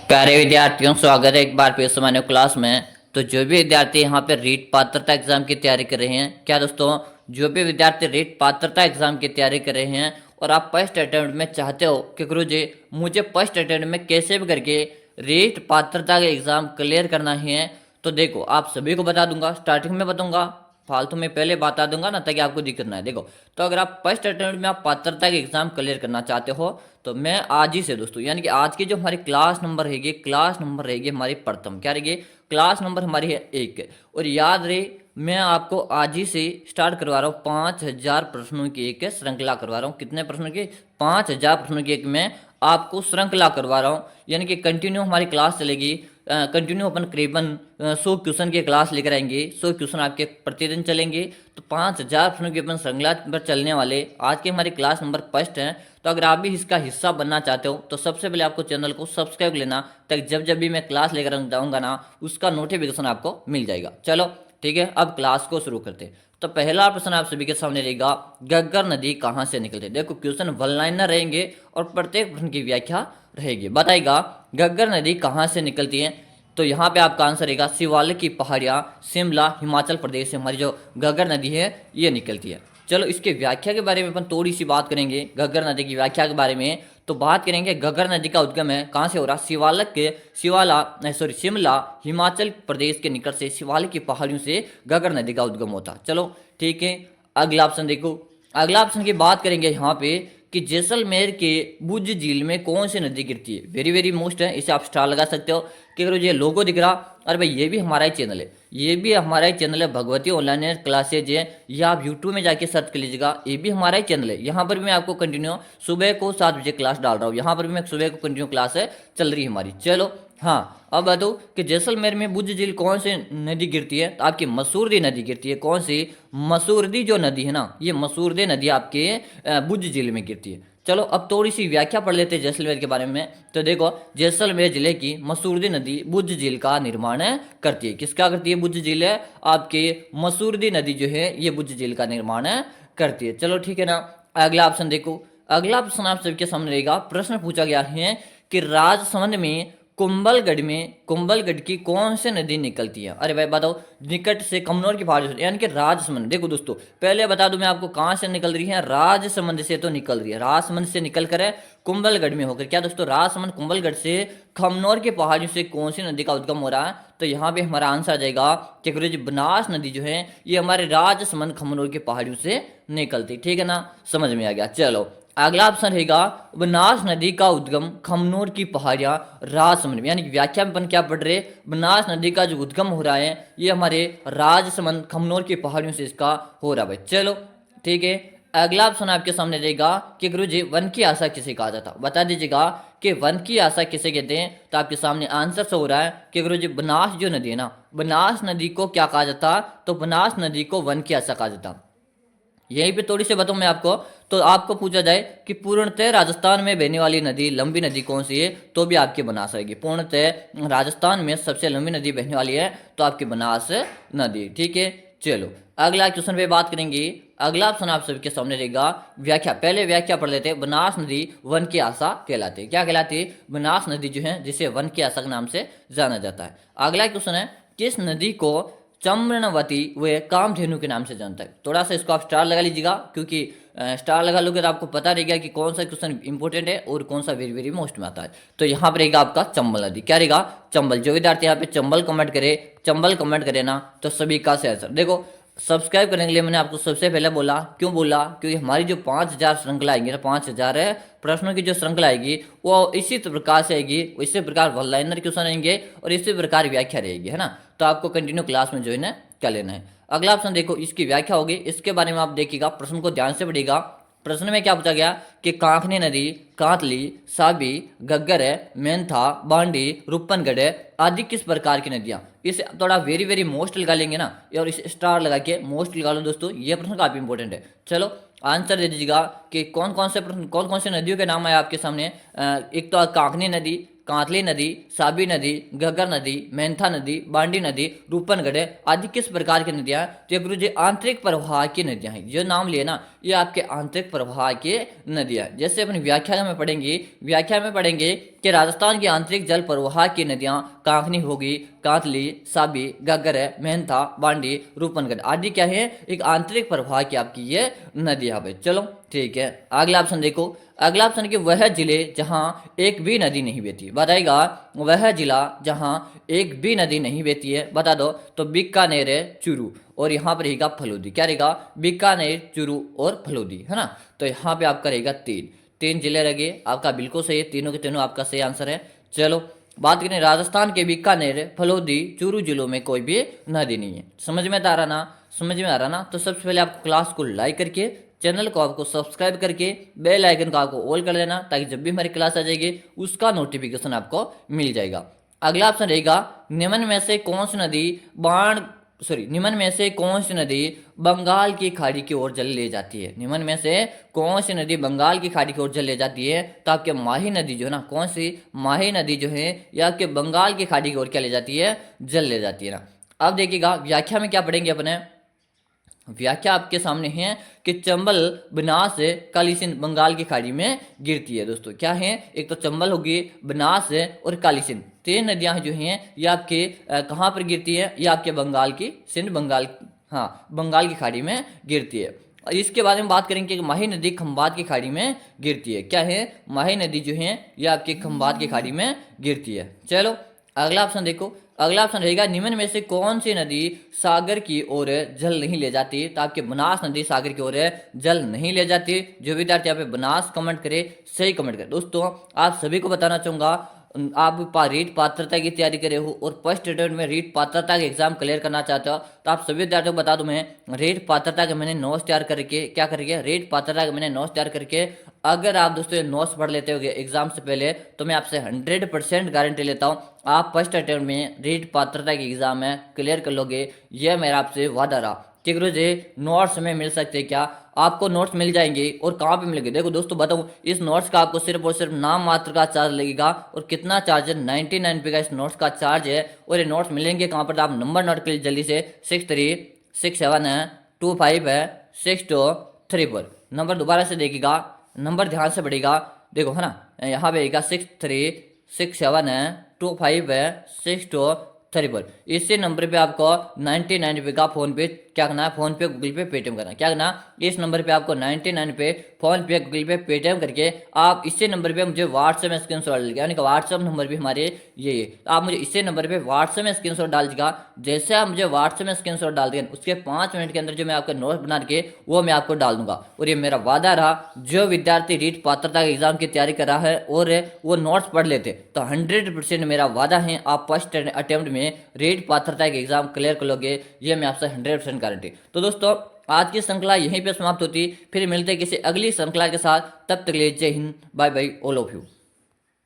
प्यारे विद्यार्थियों, स्वागत है एक बार फिर से हमारे क्लास में। तो जो भी विद्यार्थी यहाँ पे रीट पात्रता एग्जाम की तैयारी कर रहे हैं, क्या दोस्तों, जो भी विद्यार्थी रीट पात्रता एग्जाम की तैयारी कर रहे हैं और आप फर्स्ट अटेम्प्ट में चाहते हो कि गुरुजी मुझे फर्स्ट अटेम्प्ट में कैसे भी करके रीट पात्रता का एग्जाम क्लियर करना है, तो देखो आप सभी को बता दूंगा, स्टार्टिंग में बताऊंगा, फालतू में पहले बता दूंगा ना, ताकि आपको दिक्कत ना है। देखो, तो अगर आप फर्स्ट अटेम्प्ट में आप पात्रता के एग्जाम क्लियर करना चाहते हो तो मैं आज ही से दोस्तों, यानी कि आज की जो हमारी क्लास नंबर रहेगी हमारी प्रथम, क्या रहेगी, क्लास नंबर हमारी है 1। और याद रहे, मैं आपको आज ही से स्टार्ट करवा रहा हूँ 5000 प्रश्नों की एक श्रृंखला करवा रहा हूँ। कितने प्रश्नों की? 5000 प्रश्नों की एक मैं आपको श्रृंखला करवा रहा हूँ, यानी कि कंटिन्यू हमारी क्लास चलेगी। कंटिन्यू अपन करीबन 100 क्वेश्चन की क्लास लेकर आएंगे। 100 क्वेश्चन आपके प्रतिदिन चलेंगे, तो 5000 प्रश्नों की अपन श्रृंखला पर चलने वाले आज की हमारी क्लास नंबर फर्स्ट है। तो अगर आप भी इसका हिस्सा बनना चाहते हो तो सबसे पहले आपको चैनल को सब्सक्राइब लेना, ताकि जब जब भी मैं क्लास लेकर जाऊंगा ना, उसका नोटिफिकेशन आपको मिल जाएगा। चलो ठीक है, अब क्लास को शुरू करते हैं। तो पहला प्रश्न आप सभी के सामने रहेगा, गग्गर नदी कहाँ से निकलती है। देखो, क्वेश्चन वन लाइनर रहेंगे और प्रत्येक प्रश्न की व्याख्या रहेगी। बताएगा गग्गर नदी कहाँ से निकलती है, तो यहाँ पे आपका आंसर रहेगा शिवालिक की पहाड़ियाँ, शिमला, हिमाचल प्रदेश से हमारी जो गग्गर नदी है ये निकलती है। चलो इसके व्याख्या के बारे में अपन थोड़ी सी बात करेंगे। गग्गर नदी की व्याख्या के बारे में तो बात करेंगे। गग्गर नदी का उद्गम है कहाँ से हो रहा? शिमला, हिमाचल प्रदेश के निकट से शिवालिक की पहाड़ियों से गग्गर नदी का उद्गम होता। चलो ठीक है, अगला ऑप्शन देखो। अगला ऑप्शन की बात करेंगे यहाँ पे कि जैसलमेर के बुज झील में कौन सी नदी गिरती है। वेरी वेरी मोस्ट है, इसे आप स्टार लगा सकते हो कि अगर ये लोगो दिख रहा, अरे भाई ये भी हमारा ही चैनल है, ये भी हमारा ही चैनल है, भगवती ऑनलाइन क्लासेज है। ये आप यूट्यूब में जाके सर्च कर लीजिएगा, ये भी हमारा ही चैनल है। यहाँ पर भी मैं आपको कंटिन्यू सुबह को 7 बजे क्लास डाल रहा हूँ। यहाँ पर भी मैं सुबह को कंटिन्यू क्लास है चल रही है हमारी। चलो हाँ, अब बताओ कि जैसलमेर में बुज झील कौन सी नदी गिरती है, तो आपकी मसूरदी नदी गिरती है। कौन सी? मसूरदी जो नदी है ना, ये मसूरदी नदी आपके बुज झील में गिरती है। चलो अब थोड़ी सी व्याख्या पढ़ लेते हैं जैसलमेर के बारे में। तो देखो, जैसलमेर जिले की मसूरदी नदी बुज झील का निर्माण करती है। किसका करती है? बुज झील है आपके मसूरदी नदी जो है ये बुज झील का निर्माण करती है। चलो ठीक है ना, अगला ऑप्शन देखो। अगला ऑप्शन आप सबके सामने रहेगा। प्रश्न पूछा गया है कि राजसमंद में कुंभलगढ़ की कौन सी नदी निकलती है। अरे भाई बताओ, निकट से कमनौर की पहाड़ी से, यानी कि राजसमंद। देखो दोस्तों, पहले बता दूं मैं आपको कहां से निकल रही है। राजसमंद से तो निकल रही है, राजसमंद से निकल कर कुंभलगढ़ में होकर। क्या दोस्तों, राजसमंद कुंभलगढ़ से खमनौर की पहाड़ियों से कौन सी नदी का उद्गम हो रहा है? तो यहाँ पे हमारा आंसर आ जाएगा कि गुरुजी बनास नदी जो है ये हमारे राजसमंद खमनौर की पहाड़ियों से निकलती। ठीक है ना, समझ में आ गया। चलो अगला ऑप्शन रहेगा, बनास नदी का उद्गम खमनौर की पहाड़ियां राजसमंद में, यानी कि व्याख्या में अपन क्या पढ़ रहे, बनास नदी का जो उद्गम हो रहा है ये हमारे राजसमंद खमनौर की पहाड़ियों से इसका हो रहा है। चलो ठीक है, अगला ऑप्शन आपके सामने रहेगा कि गुरुजी वन की आशा किसे कहा जाता। बता दीजिएगा कि वन की आशा किसे कहते हैं। तो आपके सामने आंसर से हो रहा है कि गुरुजी बनास जो नदी है ना, बनास नदी को क्या कहा जाता? तो बनास नदी को वन की आशा कहा जाता। यहीं पे थोड़ी सी बताऊं मैं आपको, तो आपको पूछा जाए कि पूर्णतः राजस्थान में बहने वाली नदी, लंबी नदी कौन सी है, तो भी आपकी बनास आएगी। पूर्णतः राजस्थान में सबसे लंबी नदी बहने वाली है तो आपकी बनास नदी। ठीक है, चलो अगला क्वेश्चन पे बात करेंगे। अगला ऑप्शन आप सबके सामने रहेगा व्याख्या। पहले व्याख्या पढ़ लेते हैं। बनास नदी वन की आशा कहलाती है। क्या कहलाती है? बनास नदी जो है जिसे वन की आशा के नाम से जाना जाता है। अगला क्वेश्चन है, किस नदी को चम्रणवती व कामधेनु के नाम से जानता है। थोड़ा सा इसको आप स्टार लगा लीजिएगा, क्योंकि स्टार लगा लोगे तो आपको पता रहेगा कि कौन सा क्वेश्चन इंपॉर्टेंट है और कौन सा वेरी वेरी मोस्ट में आता है। तो यहाँ पर रहेगा आपका चंबल नदी। क्या रहेगा? चंबल। जो विद्यार्थी यहाँ पे चंबल कमेंट करे ना, तो सभी का से आंसर। देखो, सब्सक्राइब करने के लिए मैंने आपको सबसे पहले बोला, क्यों बोला? क्योंकि हमारी जो 5000 श्रृंखला आएंगी ना, 5000 प्रश्नों की जो श्रृंखला आएगी वो इसी प्रकार से आएगी, इसी प्रकार वन लाइनर क्वेश्चन आएंगे और इसी प्रकार व्याख्या रहेगी, है ना। तो आपको कंटिन्यू क्लास में ज्वाइन कर लेना है। अगला ऑप्शन देखो, इसकी व्याख्या होगी, इसके बारे में आप देखिएगा, प्रश्न को ध्यान से पढ़िएगा। प्रश्न में क्या पूछा गया कि कांकनी नदी, कांतली, साबी, गग्गर है, मेंथा, बांडी, रूपनगढ़ आदि किस प्रकार की नदियां। इसे थोड़ा वेरी वेरी मोस्ट लगा लेंगे ना, और इस स्टार लगा के मोस्ट लगा लो दोस्तों, ये प्रश्न काफी इंपॉर्टेंट है। चलो आंसर दे दीजिएगा कि कौन कौन से नदियों के नाम आए आपके सामने। एक तो कांकनी नदी, कांतली नदी, साबी नदी, घग्गर नदी, मेंथा नदी, बांडी नदी, रूपनगढ़ आदि किस प्रकार की नदियां हैं? तो ये गुरु जी आंतरिक प्रवाह की नदियां हैं। जो नाम लिए ना ये आपके आंतरिक प्रवाह की नदियां। जैसे अपनी व्याख्या में पढ़ेंगे कि राजस्थान की आंतरिक जल प्रवाह की नदियां कांकनी होगी, कांतली, साबी, घग्गर, मेहंता, बांडी, रूपनगढ़ आदि क्या है? एक आंतरिक प्रवाह की आपकी ये नदियां भाई। चलो ठीक है, अगला ऑप्शन देखो। अगला ऑप्शन कि वह जिले जहां एक भी नदी नहीं बहती। बताएगा वह जिला जहां एक भी नदी नहीं बहती है, बता दो। तो बीकानेर है, चूरू और यहाँ पर रहेगा फलोदी। क्या रहेगा? बीकानेर, चूरू और फलोदी, है ना। तो यहाँ पे आपका रहेगा तीन जिले लगे। आपका बिल्कुल सही है, तीनों के तीनों आपका सही आंसर है। चलो बात करें राजस्थान के बीकानेर, फलोदी, चूरू जिलों में कोई भी नदी नहीं है। समझ में आ रहा ना? समझ में आ रहा ना? तो सबसे पहले आपको क्लास को लाइक करके, चैनल को आपको सब्सक्राइब करके, बेल आइकन को आपको ऑल कर देना, ताकि जब भी हमारी क्लास आ जाएगी उसका नोटिफिकेशन आपको मिल जाएगा। अगला ऑप्शन रहेगा निम्न में से कौन सी नदी निम्न में से कौन सी नदी बंगाल की खाड़ी की ओर जल ले जाती है? निम्न में से कौन सी नदी बंगाल की खाड़ी की ओर जल ले जाती है? तो आपके माही नदी जो है ना, कौन सी माही नदी जो है ये आपके बंगाल की खाड़ी की ओर क्या ले जाती है? जल ले जाती है ना। अब देखिएगा व्याख्या में क्या पढ़ेंगे अपने। व्याख्या आपके सामने है कि चंबल, बनास, कालीसिंध बंगाल की खाड़ी में गिरती है। दोस्तों क्या है? एक तो चंबल होगी, बनास और कालीसिंध, तीन नदियां जो हैं ये आपके कहाँ पर गिरती है? ये आपके बंगाल की बंगाल की खाड़ी में गिरती है। और इसके बारे में बात करेंगे कि माही नदी खंबात की खाड़ी में गिरती है। क्या है? माही नदी जो है ये आपके खंबात की खाड़ी में गिरती है। चलो अगला ऑप्शन देखो। अगला ऑप्शन रहेगा निम्न में से कौन सी नदी सागर की ओर जल नहीं ले जाती? तो आपके बनास नदी सागर की ओर जल नहीं ले जाती। जो विद्यार्थी यहाँ पे बनास कमेंट करे, सही कमेंट करे। दोस्तों आप सभी को बताना चाहूंगा, आप रीट पात्रता की तैयारी करे हो और फर्स्ट अटेम्प्ट में रीट पात्रता के एग्जाम क्लियर करना चाहते हो, तो आप सभी विद्यार्थियों को बता दूं मैं रीट पात्रता के मैंने नोट्स तैयार करके रीट पात्रता के मैंने नोट्स तैयार करके अगर आप दोस्तों नोट्स पढ़ लेते हो एग्जाम से पहले, तो मैं आपसे 100% गारंटी लेता हूँ आप फर्स्ट अटेम्प्ट में रीट पात्रता के एग्जाम में क्लियर कर लोगे। यह मेरा आपसे वादा रहा। कि गुरु जी नोट्स में मिल सकते क्या? आपको नोट्स मिल जाएंगे। और कहाँ पे मिलेंगे? देखो दोस्तों बताऊँ, इस नोट्स का आपको सिर्फ और सिर्फ नाम मात्र का चार्ज लगेगा। और कितना चार्ज है? 99 रुपये का इस नोट्स का चार्ज है। और ये नोट्स मिलेंगे कहाँ पर? आप नंबर नोट कर लीजिए जल्दी से, 6367255623 नंबर दोबारा से देखिएगा, नंबर ध्यान से बढ़ेगा। देखो है ना, यहाँ पे रहेगा 6367255623। इसी नंबर पे आपको 99 रुपये का फोन पे क्या करना है? फोन पे, गूगल पे, पेटीएम करना। क्या करना? इस नंबर पे आपको 99 पे फोन पे, गूगल पे, पेटीएम करके आप इसी नंबर पे मुझे व्हाट्सएप में स्क्रीनशॉट डाल, यानी कि व्हाट्सएप नंबर भी हमारे ये तो आप मुझे इसी नंबर पे व्हाट्सएप में स्क्रीनशॉट डाल दीजिएगा। जैसे आप मुझे व्हाट्सएप में स्क्रीनशॉट डाल देंगे उसके 5 मिनट के अंदर जो मैं आपका नोट बना के वो मैं आपको डाल दूंगा। और ये मेरा वादा रहा, जो विद्यार्थी रीट पात्रता के एग्जाम की तैयारी कर रहा है और वो नोट्स पढ़ लेते, तो 100% मेरा वादा है आप फर्स्ट अटेम्प्ट में रीट पात्रता के एग्जाम क्लियर कर लोगे। ये मैं आपसे 100% गारंटी। तो दोस्तों आज की श्रृंखला यहीं पे समाप्त होती, फिर मिलते किसी अगली श्रृंखला के साथ। तब तक के लिए जय हिंद, bye bye all of you.